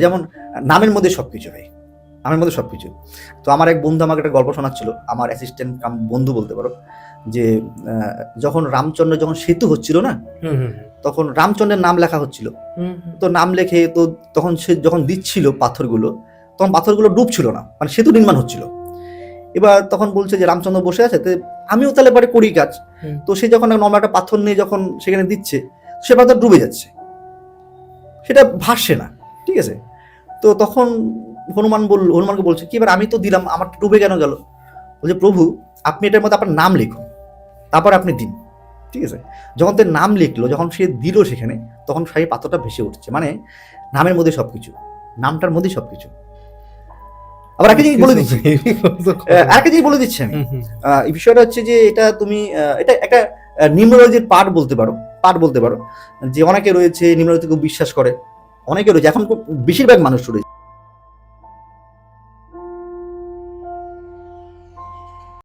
যেমন নামের মধ্যে সবকিছু ভাই, নামের মধ্যে সবকিছু। তো আমার এক বন্ধু আমাকে একটা গল্প শোনাচ্ছিল, আমার অ্যাসিস্ট্যান্ট কাম বন্ধু বলতে পারো, যে যখন রামচন্দ্র যখন সেতু হচ্ছিল না, তখন রামচন্দ্রের নাম লেখা হচ্ছিল। তো নাম লেখে তো তখন সে যখন দিচ্ছিল পাথরগুলো, তখন পাথরগুলো ডুবছিল না, মানে সেতু নির্মাণ হচ্ছিল। এবার তখন বলছে যে রামচন্দ্র বসে আছে, তো আমিও তাহলে পরে করি কাজ। তো সে যখন নর্মাল একটা পাথর নিয়ে যখন সেখানে দিচ্ছে, সে পাথর ডুবে যাচ্ছে, সেটা ভাসছে না, ঠিক আছে। তো তখন হনুমানকে বলছে কি, এবার আমি তো দিলাম, আমার ডুবে কেন গেল? বলছে প্রভু, আপনি এটার মধ্যে আপনার নাম লিখুন, তারপর আপনি দিন, ঠিক আছে। যখন তার নাম লিখলো, যখন সে দিল সেখানে, তখন সেই পাথরটা ভেসে উঠছে। মানে নামের মধ্যে সবকিছু, নামটার মধ্যেই সবকিছু। আবার একটা জিনিস বলে দিচ্ছি, আরেকটা জিনিস বলে দিচ্ছি আমি। এই বিষয়টা হচ্ছে যে এটা তুমি এটা একটা নিউমেরোলজির পার্ট বলতে পারো, যে অনেকে রয়েছে নিউমেরোলজি খুব বিশ্বাস করে, অনেকে রয়েছে, এখন বেশিরভাগ মানুষ রয়েছে